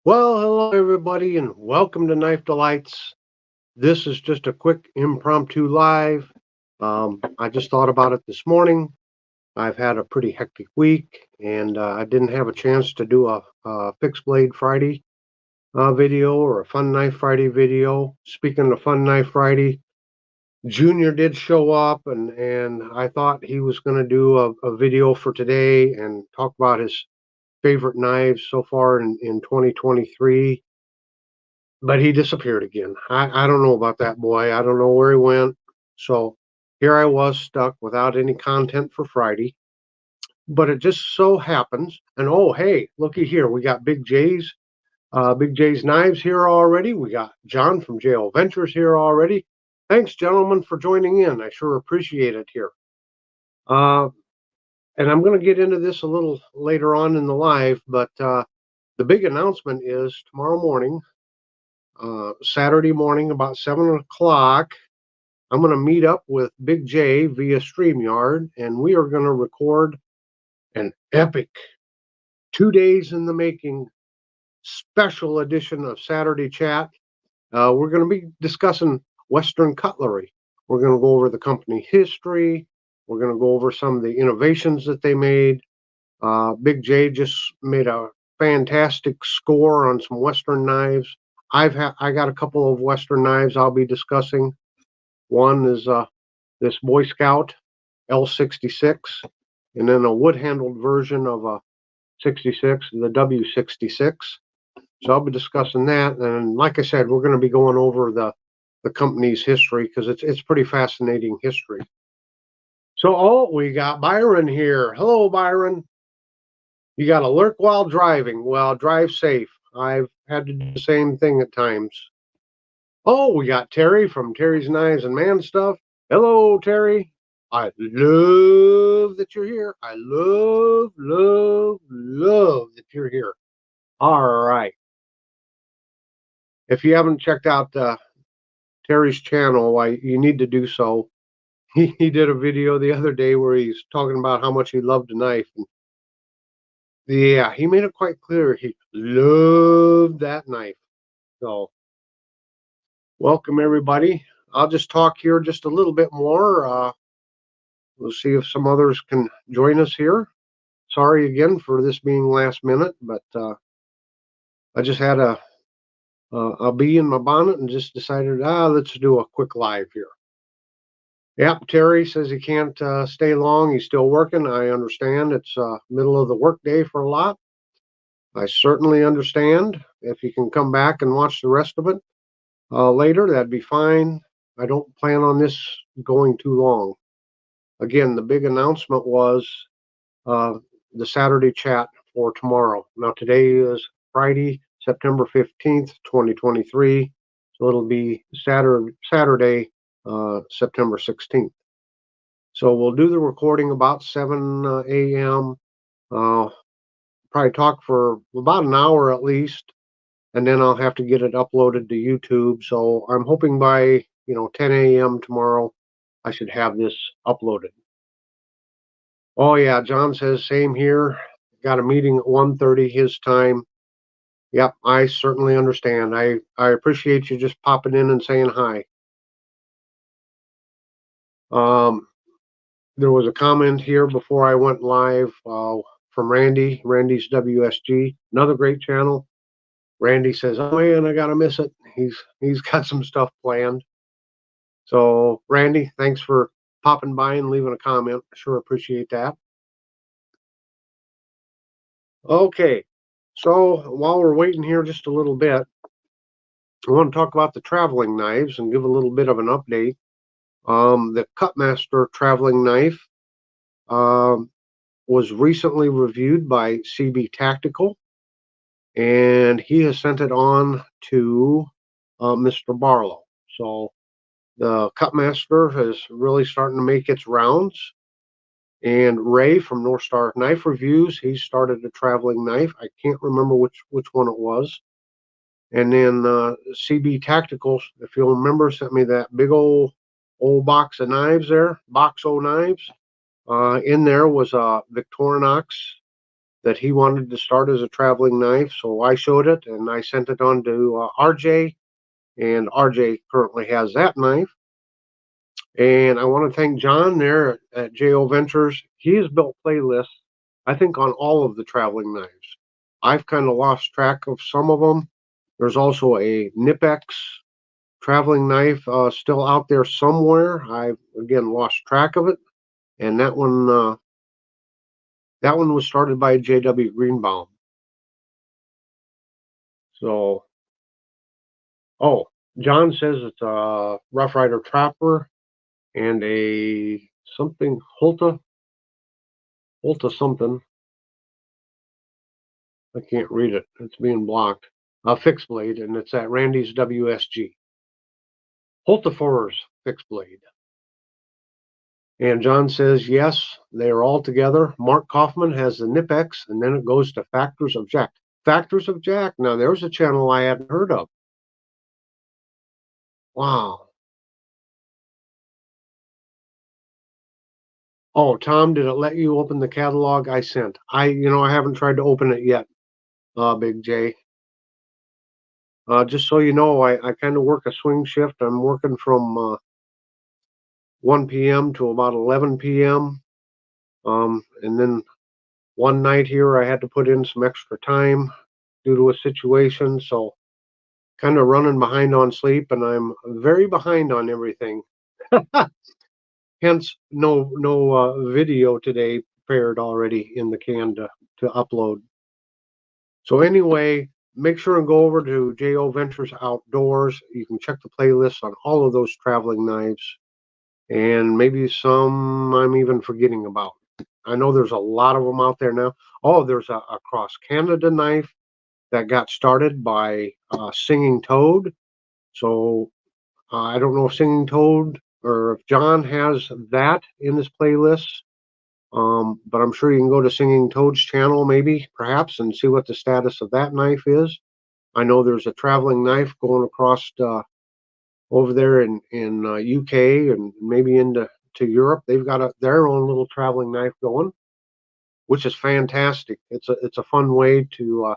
Well, hello everybody, and welcome to Knife Delights. This is just a quick impromptu live. I just thought about it this morning. I've had a pretty hectic week, and I didn't have a chance to do a Fixed Blade Friday video or a Fun Knife Friday video. Speaking of Fun Knife Friday, Junior did show up, and I thought he was going to do a video for today and talk about his favorite knives so far in 2023. But he disappeared again. I don't know about that boy. I don't know where he went. So here I was stuck without any content for Friday. But it just so happens, and oh hey, looky here, we got Big J's Knives here already. We got John from JL Ventures here already. Thanks, gentlemen, for joining in. I sure appreciate it here. Uh, and I'm going to get into this a little later on in the live, but the big announcement is tomorrow morning. Saturday morning, about 7 o'clock, I'm going to meet up with Big J via StreamYard, and we are going to record an epic 2 days in the making special edition of Saturday Chat. We're going to be discussing Western Cutlery. We're going to go over the company history. We're going to go over some of the innovations that they made. Big J just made a fantastic score on some Western knives. I got a couple of Western knives I'll be discussing. One is this Boy Scout L66, and then a wood-handled version of a 66, the W66. So I'll be discussing that, and like I said, we're going to be going over the company's history because it's pretty fascinating history. So, we got Byron here. Hello, Byron. You got to lurk while driving. Well, drive safe. I've had to do the same thing at times. Oh, we got Terry from Terry's Knives and Man Stuff. Hello, Terry. I love that you're here. I love that you're here. All right. If you haven't checked out Terry's channel, you need to do so. He did a video the other day where he's talking about how much he loved a knife. And yeah, he made it quite clear he loved that knife. So, welcome everybody. I'll just talk here just a little bit more. We'll see if some others can join us here. Sorry again for this being last minute, but I just had a bee in my bonnet and just decided, let's do a quick live here. Yep, Terry says he can't stay long. He's still working. I understand. It's middle of the workday for a lot. I certainly understand. If you can come back and watch the rest of it later, that'd be fine. I don't plan on this going too long. Again, the big announcement was the Saturday chat for tomorrow. Now, today is Friday, September 15th, 2023. So it'll be Saturday, September 16th. So we'll do the recording about 7 a.m. Probably talk for about an hour at least, and then I'll have to get it uploaded to YouTube. So I'm hoping by 10 a.m. tomorrow, I should have this uploaded. Oh yeah, John says same here. Got a meeting at 1:30 his time. Yep, I certainly understand. I appreciate you just popping in and saying hi. There was a comment here before I went live from Randy's WSG, another great channel. Randy says, "Oh man, I gotta miss it. He's got some stuff planned." So Randy, thanks for popping by and leaving a comment. I sure appreciate that. Okay, so while we're waiting here just a little bit, I want to talk about the traveling knives and give a little bit of an update. The Cutmaster traveling knife was recently reviewed by CB Tactical, and he has sent it on to Mr. Barlow. So the Cutmaster is really starting to make its rounds. And Ray from North Star Knife Reviews, he started a traveling knife. I can't remember which one it was. And then CB Tacticals, if you'll remember, sent me that big old box of knives there, box o' knives. In there was a Victorinox that he wanted to start as a traveling knife. So I showed it and I sent it on to RJ, and RJ currently has that knife. And I want to thank John there at JO Ventures. He has built playlists, I think, on all of the traveling knives. I've kind of lost track of some of them. There's also a Nipex traveling knife still out there somewhere. I've again lost track of it, and that one was started by J.W. Greenbaum. So, oh, John says it's a Rough Rider Trapper and a something Hulta something. I can't read it. It's being blocked. A fixed blade, and it's at Randy's WSG. Hultifor's fixed blade. And John says, yes, they are all together. Mark Kaufman has the Nipex, and then it goes to Factors of Jack. Factors of Jack. Now, there's a channel I hadn't heard of. Wow. Oh, Tom, did it let you open the catalog I sent? I haven't tried to open it yet, Big J. Just so you know, I kind of work a swing shift. I'm working from 1 p.m. to about 11 p.m. And then one night here, I had to put in some extra time due to a situation. So kind of running behind on sleep, and I'm very behind on everything. Hence, no video today prepared already in the can to upload. So anyway, make sure and go over to JO Ventures Outdoors. You can check the playlist on all of those traveling knives, and maybe some I'm even forgetting about. I know there's a lot of them out there now. Oh, there's a Cross Canada knife that got started by Singing Toad. So I don't know if Singing Toad or if John has that in his playlist. But I'm sure you can go to Singing Toad's channel, maybe, perhaps, and see what the status of that knife is. I know there's a traveling knife going across over there in UK and maybe into Europe. They've got their own little traveling knife going, which is fantastic. It's a fun way to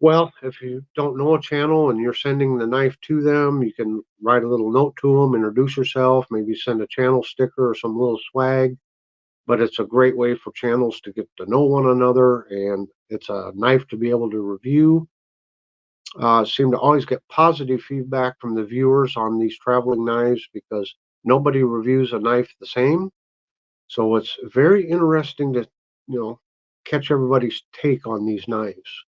well, if you don't know a channel and you're sending the knife to them, you can write a little note to them, introduce yourself, maybe send a channel sticker or some little swag. But it's a great way for channels to get to know one another, and it's a knife to be able to review. Seem to always get positive feedback from the viewers on these traveling knives because nobody reviews a knife the same. So it's very interesting to, catch everybody's take on these knives.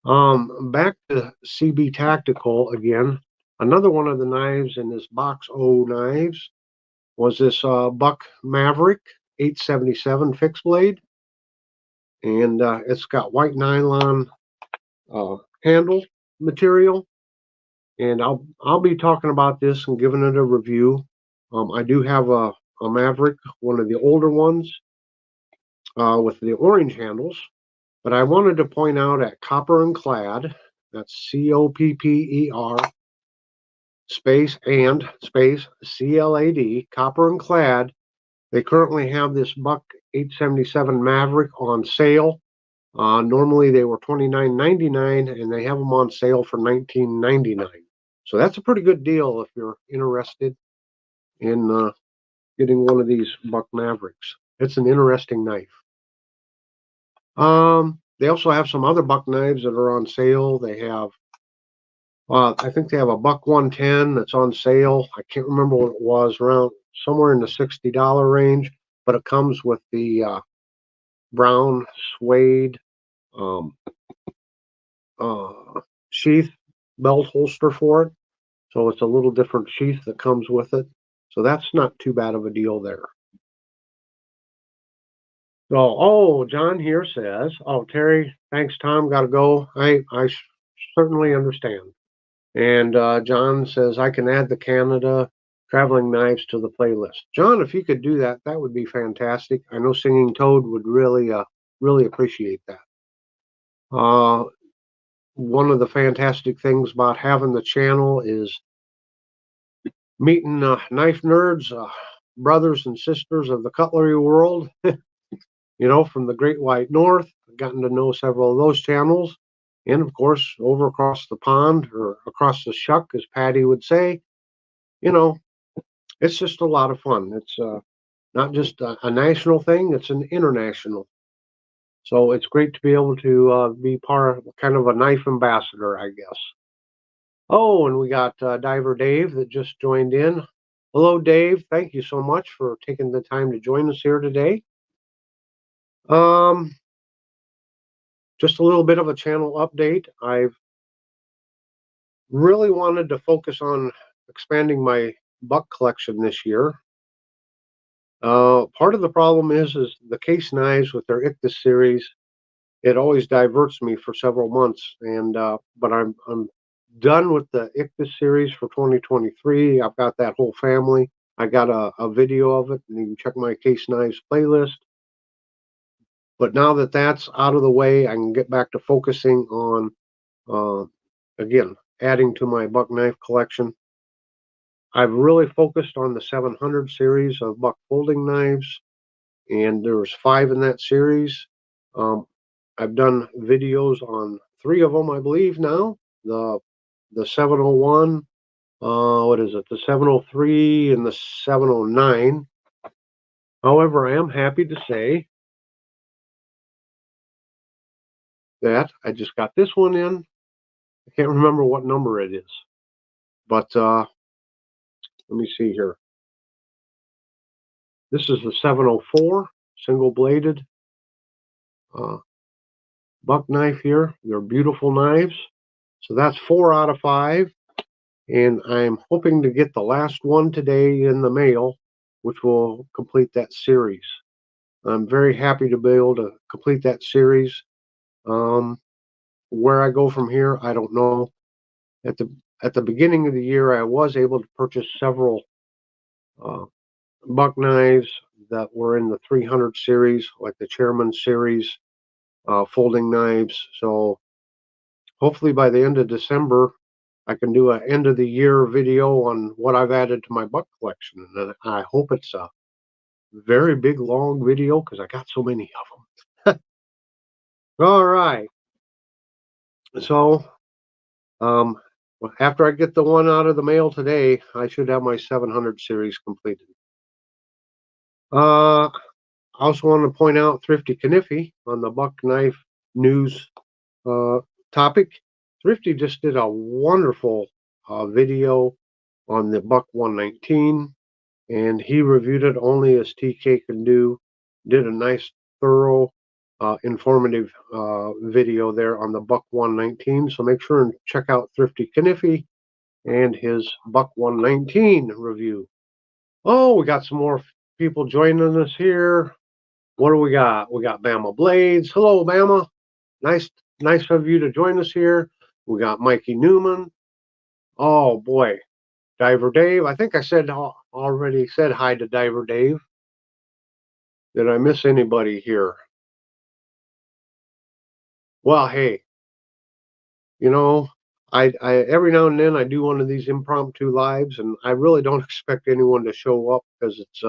Back to CB Tactical again. Another one of the knives in this box O knives was this Buck Maverick 877 fixed blade, and it's got white nylon handle material. And I'll be talking about this and giving it a review. I do have a Maverick, one of the older ones, with the orange handles. But I wanted to point out at Copper and Clad, that's COPPER space CLAD, Copper and Clad. They currently have this Buck 877 Maverick on sale. Normally they were $29.99, and they have them on sale for $19.99. So that's a pretty good deal if you're interested in getting one of these Buck Mavericks. It's an interesting knife. They also have some other Buck knives that are on sale. They have, I think they have a Buck 110 that's on sale. I can't remember what it was, around somewhere in the $60 range, but it comes with the brown suede sheath belt holster for it. So it's a little different sheath that comes with it. So that's not too bad of a deal there. So, John here says, Terry, thanks, Tom, got to go. I certainly understand. And John says, I can add the Canada traveling knives to the playlist. John, if you could do that, that would be fantastic. I know Singing Toad would really appreciate that. One of the fantastic things about having the channel is meeting knife nerds, brothers and sisters of the cutlery world. from the Great White North. I've gotten to know several of those channels. And of course, over across the pond or across the shuck, as Patty would say, you know, it's just a lot of fun. It's not just a national thing, it's an international. So it's great to be able to be part of kind of a knife ambassador, I guess. Oh, and we got Diver Dave that just joined in. Hello, Dave. Thank you so much for taking the time to join us here today. Um, just a little bit of a channel update. I've really wanted to focus on expanding my buck collection this year. Part of the problem is the case knives with their Ictus series. It always diverts me for several months, and but I'm done with the Ictus series for 2023. I've got that whole family. I got a video of it, and you can check my case knives playlist. But now that that's out of the way, I can get back to focusing on again adding to my buck knife collection. I've really focused on the 700 series of buck folding knives, and there's 5 in that series. I've done videos on 3 of them, I believe now. The 701, what is it? The 703 and the 709. However, I am happy to say that I just got this one in. I can't remember what number it is, but let me see here. This is the 704 single bladed buck knife here. They're beautiful knives. So that's 4 out of 5. And I'm hoping to get the last one today in the mail, which will complete that series. I'm very happy to be able to complete that series. Where I go from here, I don't know. At the beginning of the year, I was able to purchase several buck knives that were in the 300 series, like the Chairman series, folding knives. So hopefully by the end of December, I can do an end of the year video on what I've added to my buck collection. And I hope it's a very big, long video because I got so many of them. All right. So after I get the one out of the mail today, I should have my 700 series completed. I also want to point out Thrifty Kniffy on the buck knife news topic. Thrifty just did a wonderful video on the buck 119, and he reviewed it only as TK can do. Did a nice, thorough, informative video there on the buck 119. So make sure and check out Thrifty Kniffy and his buck 119 review. Oh, we got some more people joining us here. What do we got? We got Bama Blades. Hello, Bama. Nice of you to join us here. We got Mikey Newman. Oh boy, Diver Dave. I think I already said hi to Diver Dave. Did I miss anybody here? Well, hey, I every now and then I do one of these impromptu lives, and I really don't expect anyone to show up because it's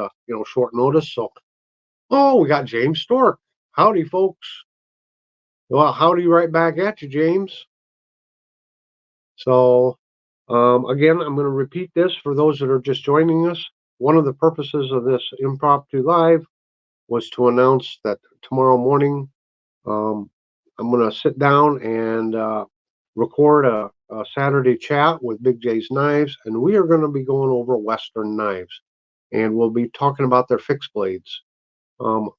short notice. So, oh, we got James Stork. Howdy, folks. Well, howdy right back at you, James. So, again, I'm going to repeat this for those that are just joining us. One of the purposes of this impromptu live was to announce that tomorrow morning I'm going to sit down and record a Saturday chat with Big J's Knives, and we are going to be going over Western knives, and we'll be talking about their fixed blades.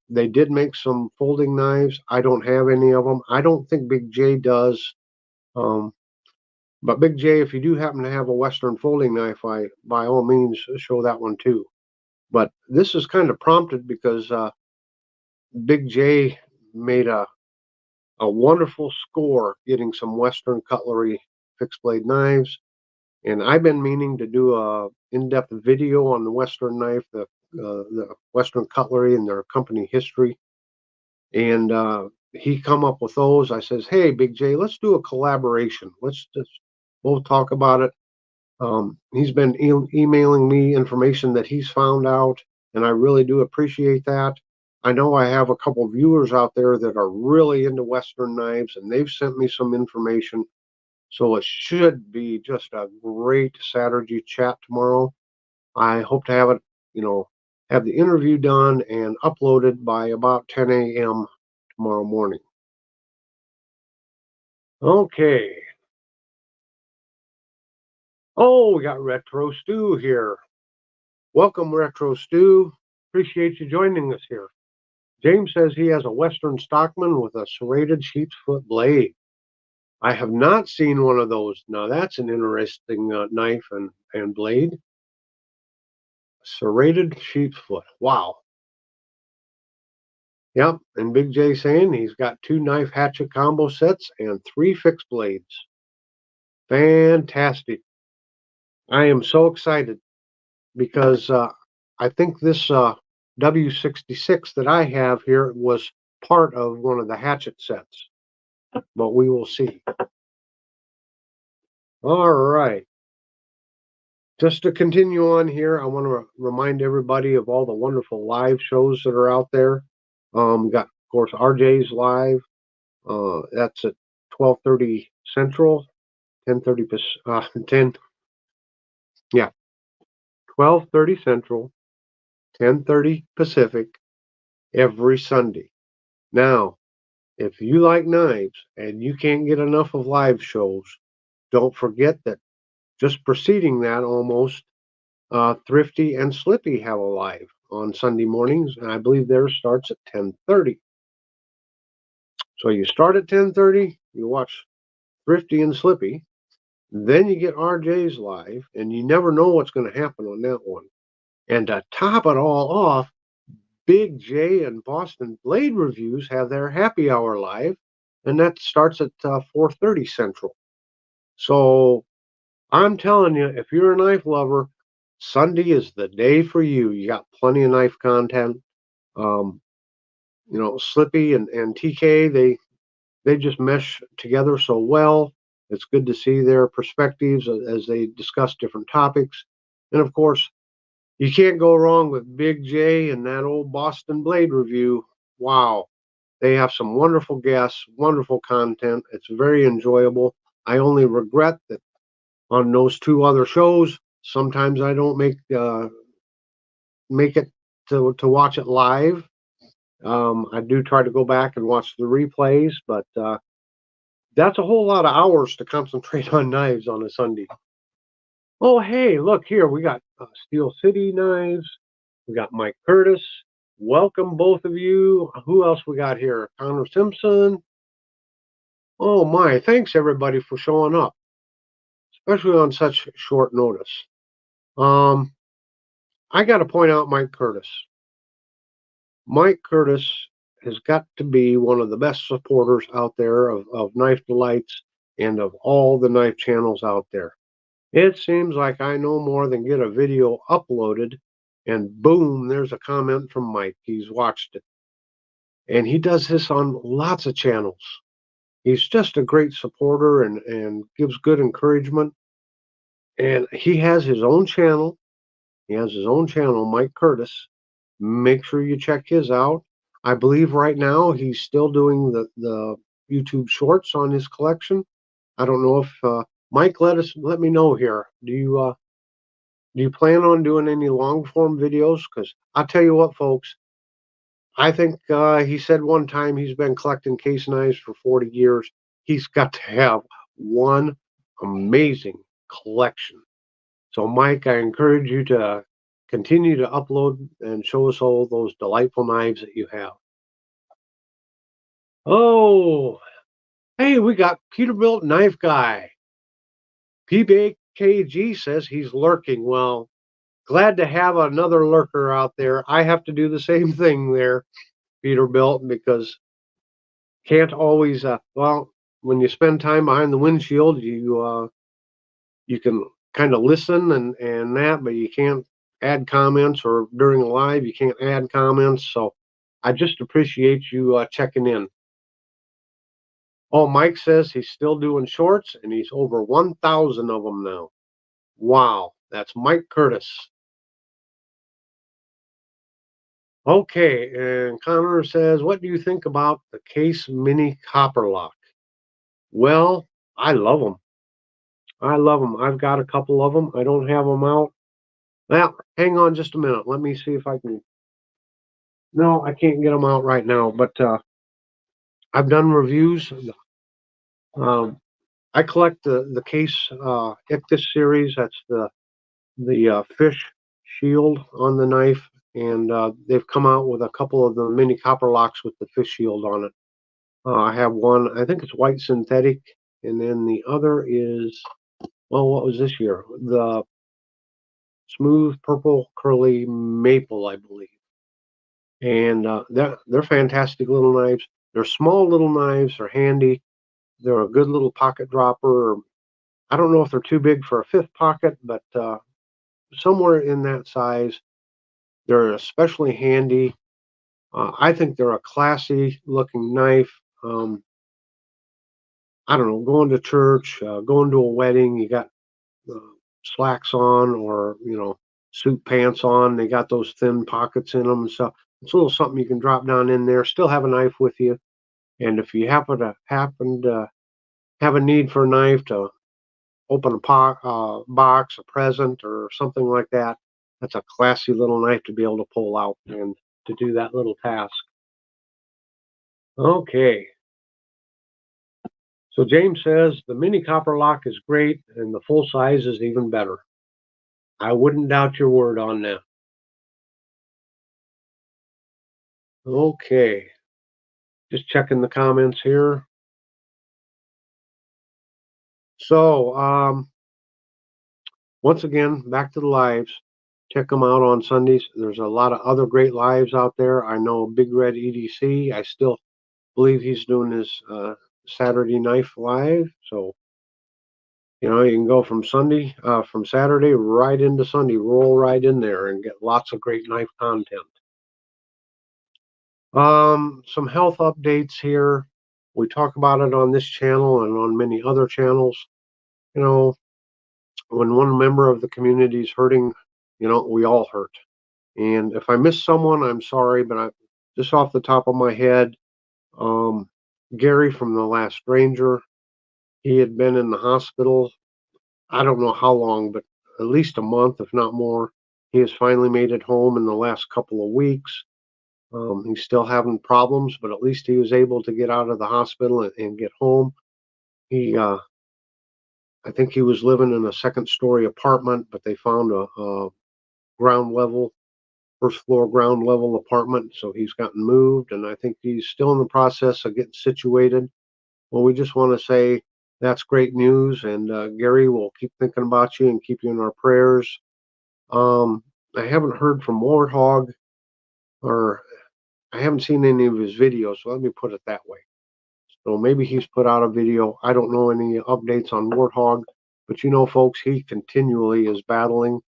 They did make some folding knives. I don't have any of them. I don't think Big J does. But Big J, if you do happen to have a Western folding knife, by all means show that one too. But this is kind of prompted because Big J made a wonderful score getting some Western Cutlery fixed blade knives, and I've been meaning to do a in-depth video on the Western knife, the Western Cutlery and their company history. And he come up with those. I says, hey, Big J, let's do a collaboration. Let's just both talk about it. He's been emailing me information that he's found out, and I really do appreciate that. I know I have a couple of viewers out there that are really into Western knives, and they've sent me some information. So it should be just a great Saturday chat tomorrow. I hope to have it, have the interview done and uploaded by about 10 a.m. tomorrow morning. Okay. Oh, we got Retro Stu here. Welcome, Retro Stu. Appreciate you joining us here. James says he has a Western Stockman with a serrated sheep's foot blade. I have not seen one of those. Now, that's an interesting knife and blade. Serrated sheep's foot. Wow. Yep. And Big J saying he's got 2 knife hatchet combo sets and 3 fixed blades. Fantastic. I am so excited because I think this W66 that I have here was part of one of the hatchet sets, but we will see. All right. Just to continue on here, I want to remind everybody of all the wonderful live shows that are out there. Got, of course, RJ's live. That's at 12:30 Central, 10:30 10. Yeah, 12:30 Central, 10:30 Pacific every Sunday. Now, if you like knives and you can't get enough of live shows, don't forget that just preceding that almost, Thrifty and Slippy have a live on Sunday mornings, and I believe theirs starts at 10:30. So you start at 10:30, you watch Thrifty and Slippy, then you get RJ's live, and you never know what's going to happen on that one. And to top it all off, Big J and Boston Blade Reviews have their happy hour live, and that starts at 4:30 Central. So I'm telling you, if you're a knife lover, Sunday is the day for you. You got plenty of knife content. Um, Slippy and TK, they just mesh together so well. It's good to see their perspectives as they discuss different topics. And of course, you can't go wrong with Big J and that old Boston Blade Review. Wow. They have some wonderful guests, wonderful content. It's very enjoyable. I only regret that on those 2 other shows, sometimes I don't make it to watch it live. I do try to go back and watch the replays, but that's a whole lot of hours to concentrate on knives on a Sunday. Oh, hey, look here. We got Steel City Knives. We got Mike Curtis. Welcome, both of you. Who else we got here? Conor Simpson. Oh, my. Thanks, everybody, for showing up, especially on such short notice. I got to point out Mike Curtis. Mike Curtis has got to be one of the best supporters out there of Knife Delights and of all the knife channels out there. It seems like I no more than get a video uploaded and boom, there's a comment from Mike. He's watched it. And he does this on lots of channels. He's just a great supporter and gives good encouragement. And he has his own channel. He has his own channel, Mike Curtis. Make sure you check his out. I believe right now he's still doing the YouTube shorts on his collection. I don't know if Mike let me know here. Do you plan on doing any long form videos? Because I'll tell you what, folks. I think he said one time he's been collecting case knives for 40 years. He's got to have one amazing collection. So, Mike, I encourage you to continue to upload and show us all those delightful knives that you have. Oh, hey, we got Peterbilt Knife Guy. PBKG says he's lurking. Well, glad to have another lurker out there. I have to do the same thing there, Peterbilt, because can't always, when you spend time behind the windshield, you can kind of listen and that, but you can't add comments, or during a live, you can't add comments. So I just appreciate you checking in. Oh, Mike says he's still doing shorts and he's over 1,000 of them now. Wow. That's Mike Curtis. Okay, and Conor says, what do you think about the Case Mini Copper Lock? Well, I love them. I love them. I've got a couple of them. I don't have them out. Now, hang on just a minute. Let me see if I can. No, I can't get them out right now, but I've done reviews. Um, I collect the Case Ictus series. That's the fish shield on the knife, and they've come out with a couple of the mini copper locks with the fish shield on it. I have one, I think it's white synthetic, and then the other is, well, what was this year? The smooth purple curly maple, I believe. And they're fantastic little knives. They're small little knives. They're handy. They're a good little pocket dropper. I don't know if they're too big for a fifth pocket, but somewhere in that size. They're especially handy. I think they're a classy looking knife. I don't know, going to church, going to a wedding, you got uh, slacks on or, suit pants on. They got those thin pockets in them and stuff. It's a little something you can drop down in there, still have a knife with you. And if you happen to have a need for a knife to open a box, a present, or something like that, that's a classy little knife to be able to pull out and to do that little task. Okay. So James says the mini copper lock is great and the full size is even better. I wouldn't doubt your word on that. Okay. Just checking the comments here. So, once again, back to the lives. Check them out on Sundays. There's a lot of other great lives out there. I know Big Red EDC. I still believe he's doing his Saturday Knife Live. So, you can go from Saturday right into Sunday, roll right in there and get lots of great knife content. Some health updates here. We talk about it on this channel and on many other channels. You know, when one member of the community is hurting, we all hurt. And if I miss someone, I'm sorry, but just off the top of my head, um, Gary from The Last Ranger, he had been in the hospital. I don't know how long, but at least a month, if not more. He has finally made it home in the last couple of weeks. He's still having problems, but at least he was able to get out of the hospital and get home. I think he was living in a second-story apartment, but they found a ground level, first floor ground level apartment, so he's gotten moved, and I think he's still in the process of getting situated. Well, we just want to say that's great news, and Gary, we'll keep thinking about you and keep you in our prayers. I haven't heard from Warthog, or I haven't seen any of his videos, so let me put it that way. So maybe he's put out a video. I don't know any updates on Warthog, but folks, he continually is battling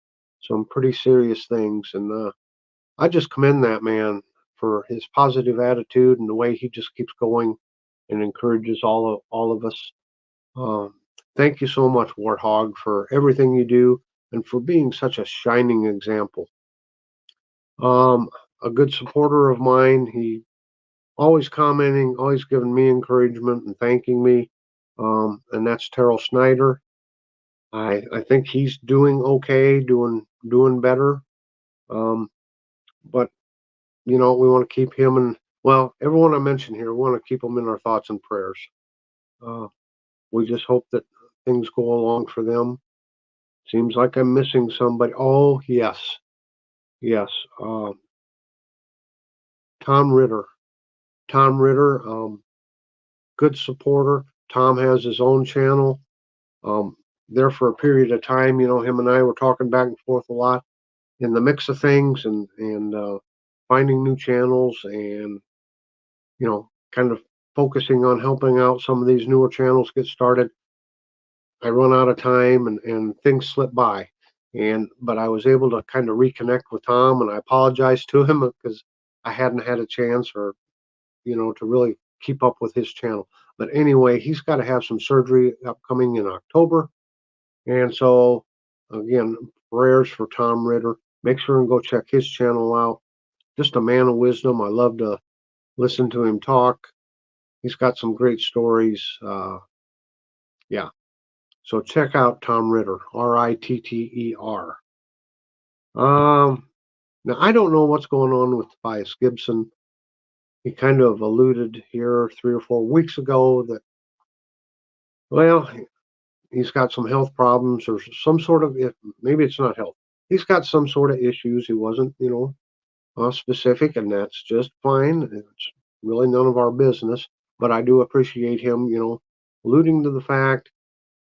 some pretty serious things, and I just commend that man for his positive attitude and the way he just keeps going and encourages all of us. Um, Thank you so much, Warthog, for everything you do and for being such a shining example. A good supporter of mine. He always commenting, always giving me encouragement and thanking me. And that's Terrell Snyder. I think he's doing okay, doing better. But we want to keep him and well, everyone I mentioned here, we want to keep them in our thoughts and prayers. Uh, we just hope that things go along for them. Seems like I'm missing somebody. Oh yes, yes. Tom Ritter. Tom Ritter. Good supporter. Tom has his own channel. Um, there for a period of time, him and I were talking back and forth a lot in the mix of things and finding new channels and kind of focusing on helping out some of these newer channels get started. I run out of time and things slip by. But I was able to kind of reconnect with Tom and I apologized to him because I hadn't had a chance or to really keep up with his channel. But anyway, he's got to have some surgery upcoming in October. And so, again, prayers for Tom Ritter. Make sure and go check his channel out. just a man of wisdom. I love to listen to him talk. He's got some great stories. Yeah. So check out Tom Ritter, Ritter. Now I don't know what's going on with Tobias Gibson. He kind of alluded here 3 or 4 weeks ago that, well, he's got some health problems or some sort of, maybe it's not health. He's got some sort of issues. He wasn't, specific, and that's just fine. It's really none of our business. But I do appreciate him, alluding to the fact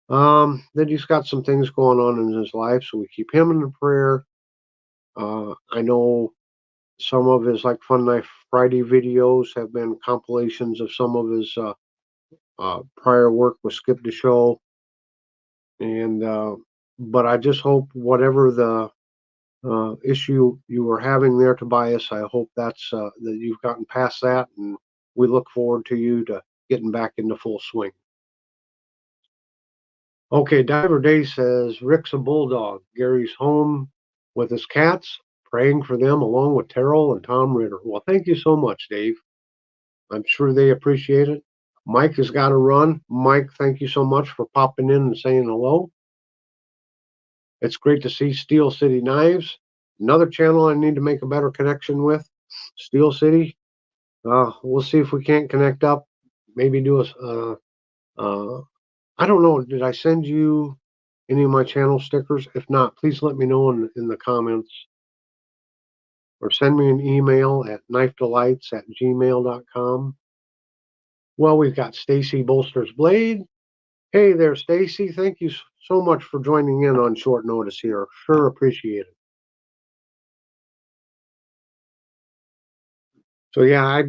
that he's got some things going on in his life. So we keep him in the prayer. I know some of his like Fun Knife Friday videos have been compilations of some of his prior work with Skip the Show, and but I just hope whatever the issue you were having there, Tobias, I hope that's that you've gotten past that, and we look forward to you to getting back into full swing. Okay, Diver Day says Rick's a bulldog. Gary's home with his cats, praying for them along with Terrell and Tom Ritter. Well, thank you so much, Dave. I'm sure they appreciate it. Mike has got to run. Mike, thank you so much for popping in and saying hello. It's great to see Steel City Knives, another channel I need to make a better connection with. Steel City. We'll see if we can't connect up. Maybe do I don't know. Did I send you any of my channel stickers? If not, please let me know in the comments, or send me an email at knifedelights@gmail.com. Well, we've got Stacy Bolster's Blade. Hey there, Stacy. Thank you so much for joining in on short notice here. Sure appreciate it. So yeah, I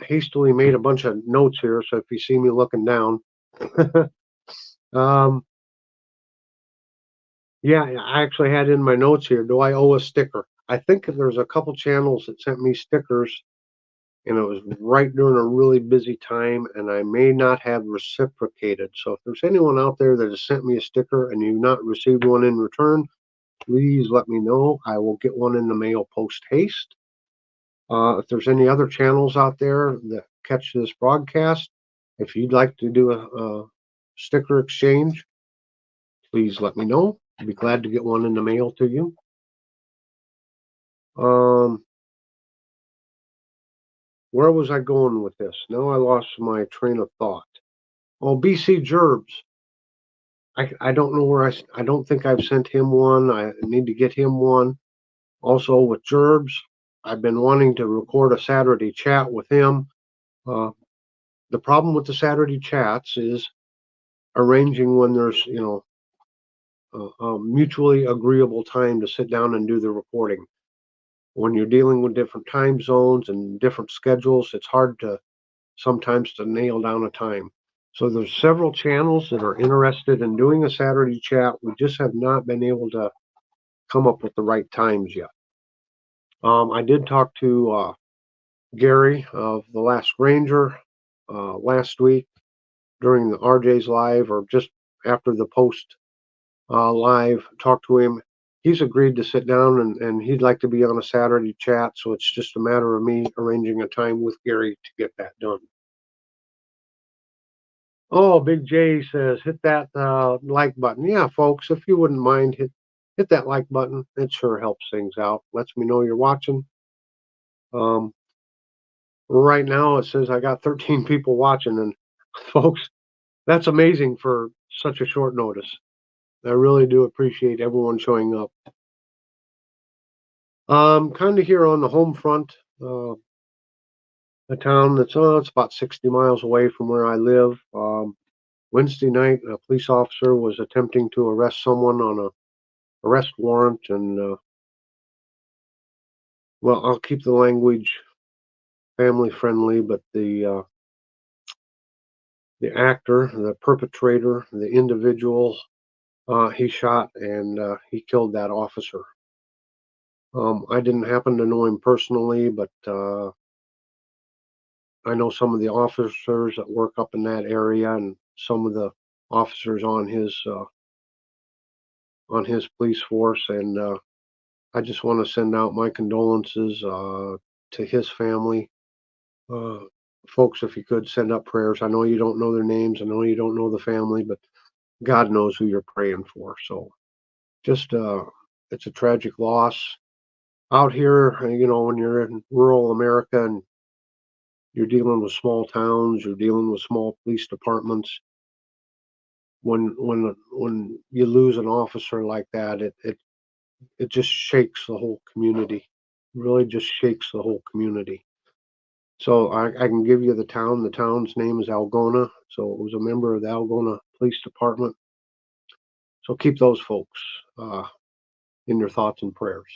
hastily made a bunch of notes here. So if you see me looking down, yeah, I actually had in my notes here. Do I owe a sticker? I think there's a couple channels that sent me stickers, and it was right during a really busy time, and I may not have reciprocated. So if there's anyone out there that has sent me a sticker and you've not received one in return, please let me know. I will get one in the mail post haste. If there's any other channels out there that catch this broadcast, if you'd like to do a sticker exchange, please let me know. I'd be glad to get one in the mail to you. Where was I going with this? Now I lost my train of thought. Oh, BC Gerbs. I don't know where I don't think I've sent him one. I need to get him one. Also with Gerbs, I've been wanting to record a Saturday chat with him. The problem with the Saturday chats is arranging when there's, a mutually agreeable time to sit down and do the recording. When you're dealing with different time zones and different schedules, it's hard to sometimes to nail down a time. So there's several channels that are interested in doing a Saturday chat. We just have not been able to come up with the right times yet. I did talk to Gary of The Last Ranger last week during the RJ's live, or just after the post live. Talked to him. He's agreed to sit down, and he'd like to be on a Saturday chat. So it's just a matter of me arranging a time with Gary to get that done. Oh, Big J says, hit that like button. Yeah, folks, if you wouldn't mind, hit that like button. It sure helps things out. Lets me know you're watching. Right now, it says I got 13 people watching, and folks, that's amazing for such a short notice. I really do appreciate everyone showing up. Kind of here on the home front, a town that's it's about 60 miles away from where I live. Wednesday night, a police officer was attempting to arrest someone on a arrest warrant, and well, I'll keep the language family friendly, but the actor, the perpetrator, the individual, he shot and he killed that officer. I didn't happen to know him personally, but I know some of the officers that work up in that area, and some of the officers on his police force, and I just want to send out my condolences to his family. Folks, if you could send up prayers. I know you don't know their names. I know you don't know the family, but God knows who you're praying for. So just, it's a tragic loss out here. When you're in rural America and you're dealing with small towns, you're dealing with small police departments. When you lose an officer like that, it just shakes the whole community. It really just shakes the whole community. So I can give you the town. The town's name is Algona. So it was a member of the Algona Police Department. So keep those folks in your thoughts and prayers.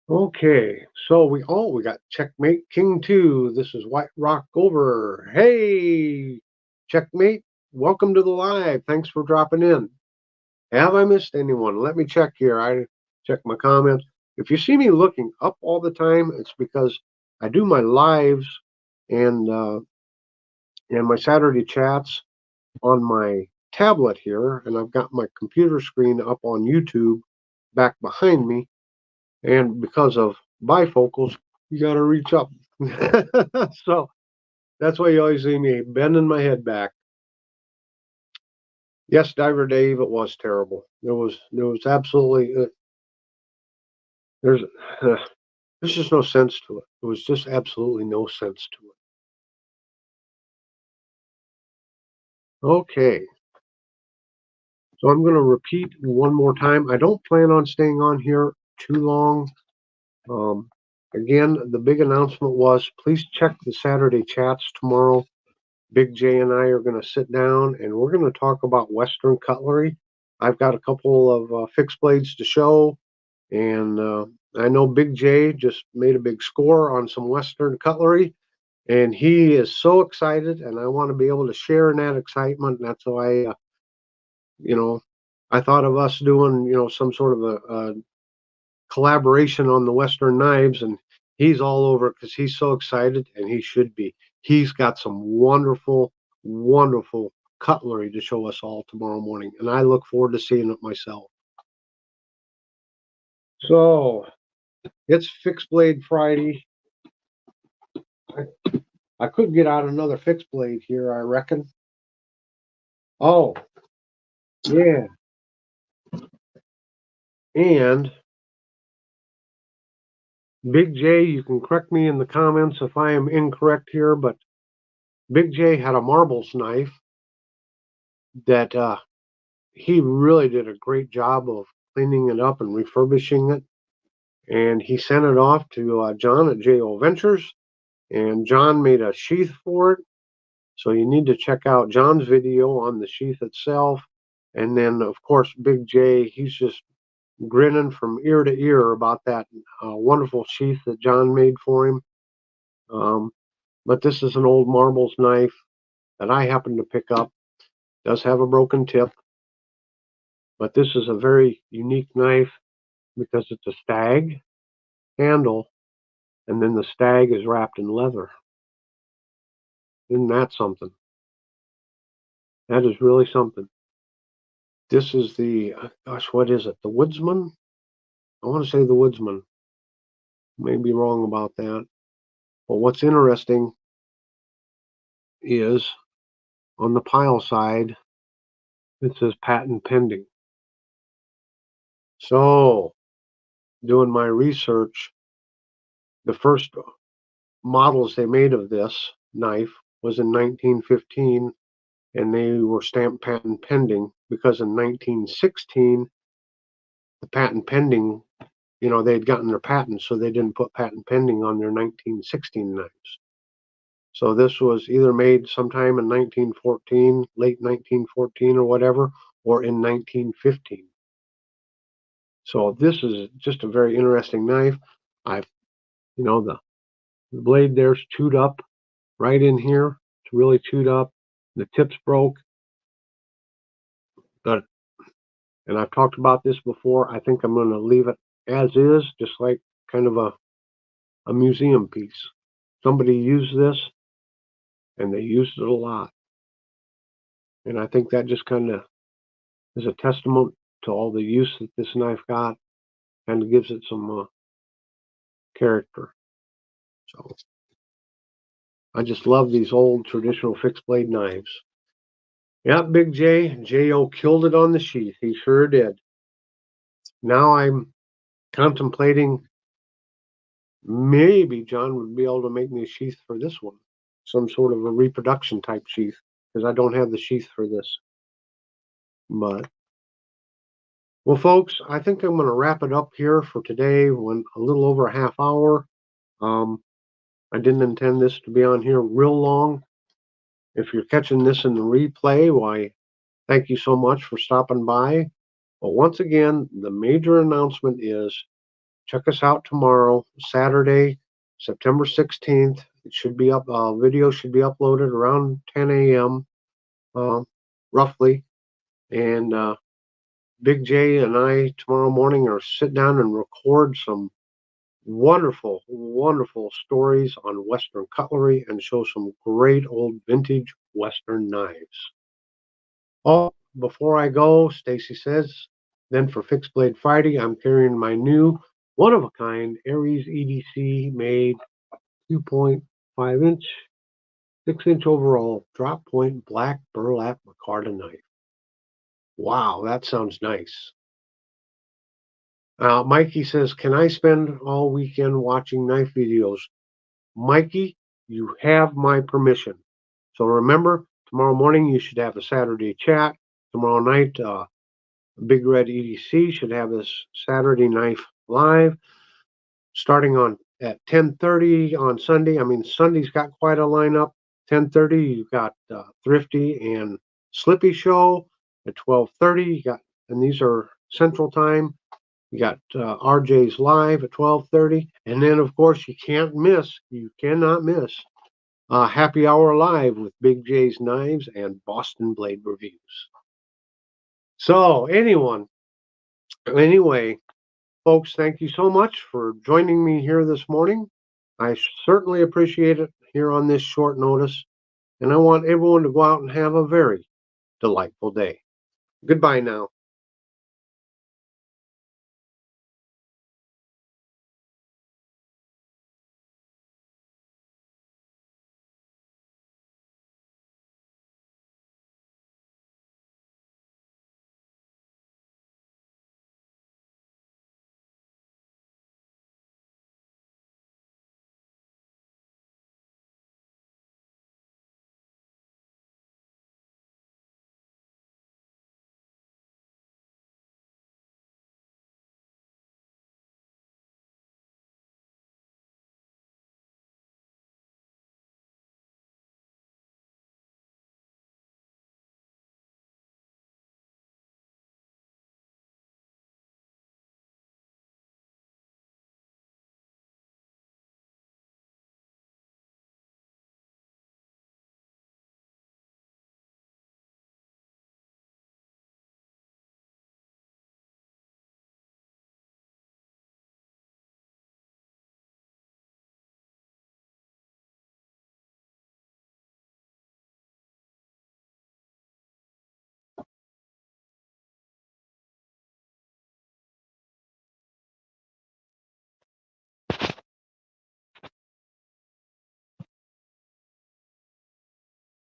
Okay, so we got Checkmate King 2. This is White Rock over. Hey, Checkmate, welcome to the live. Thanks for dropping in. Have I missed anyone? Let me check here. I check my comments. If you see me looking up all the time, it's because I do my lives and my Saturday chats on my tablet here, and I've got my computer screen up on YouTube back behind me. And because of bifocals, you got to reach up. So that's why you always see me bending my head back. Yes, Diver Dave, it was terrible. There was absolutely there's just no sense to it. There was just absolutely no sense to it. Okay, so I'm going to repeat one more time. I don't plan on staying on here too long. Again, the big announcement was please check the Saturday chats tomorrow. Big J and I are going to sit down and we're going to talk about Western cutlery. I've got a couple of fixed blades to show, and I know Big J just made a big score on some Western cutlery, and he is so excited, and I want to be able to share in that excitement. And that's why, I thought of us doing, some sort of a collaboration on the Western knives, and he's all over it because he's so excited, and he should be. He's got some wonderful, wonderful cutlery to show us all tomorrow morning, and I look forward to seeing it myself. So it's Fixed Blade Friday. I could get out another fixed blade here, I reckon. Oh, yeah. And Big J, you can correct me in the comments if I am incorrect here, but Big J had a marbles knife that he really did a great job of cleaning it up and refurbishing it. And he sent it off to John at JO Ventures, and John made a sheath for it. So you need to check out John's video on the sheath itself. And then, of course, Big J, he's just grinning from ear to ear about that wonderful sheath that John made for him. But this is an old marbles knife that I happened to pick up. It does have a broken tip, but this is a very unique knife because it's a stag handle, and then the stag is wrapped in leather. Isn't that something? That is really something. This is the, gosh, what is it? The Woodsman? I want to say the Woodsman. May be wrong about that. But what's interesting is on the pile side, it says patent pending. So, doing my research, the first models they made of this knife was in 1915, and they were stamped patent pending because in 1916, the patent pending, they had gotten their patent, so they didn't put patent pending on their 1916 knives. So this was either made sometime in 1914, late 1914 or whatever, or in 1915. So this is just a very interesting knife. The blade there's chewed up right in here. It's really chewed up. The tip's broke. But, and I've talked about this before, I think I'm going to leave it as is, just like kind of a museum piece. Somebody used this, and they used it a lot. And I think that just kind of is a testament to all the use that this knife got, and gives it some character. So I just love these old traditional fixed blade knives. Yeah, Big J.O. killed it on the sheath. He sure did. Now I'm contemplating maybe John would be able to make me a sheath for this one. Some sort of a reproduction type sheath, because I don't have the sheath for this. But, well, folks, I think I'm going to wrap it up here for today. When a little over a half hour. I didn't intend this to be on here real long. If you're catching this in the replay, why, thank you so much for stopping by. But once again, the major announcement is check us out tomorrow, Saturday, September 16th. It should be up. Video should be uploaded around 10 a.m. Roughly, and Big J and I tomorrow morning are sit down and record some wonderful, wonderful stories on Western cutlery and show some great old vintage Western knives. Oh, before I go, Stacy says, then for Fixed Blade Friday, I'm carrying my new one-of-a-kind Aries EDC made 2.5 inch, 6-inch overall drop point black burlap micarta knife. Wow, that sounds nice. Mikey says, can I spend all weekend watching knife videos? Mikey, you have my permission. So remember, tomorrow morning you should have a Saturday chat. Tomorrow night, Big Red EDC should have this Saturday Knife Live starting on at 10:30 on Sunday. I mean, Sunday's got quite a lineup. 10:30, you've got Thrifty and Slippy show. At 12:30, you got, and these are Central Time. You got RJ's Live at 12:30, and then of course you cannot miss Happy Hour Live with Big J's Knives and Boston Blade Reviews. So anyway, folks, thank you so much for joining me here this morning. I certainly appreciate it here on this short notice, and I want everyone to go out and have a very delightful day. Goodbye now.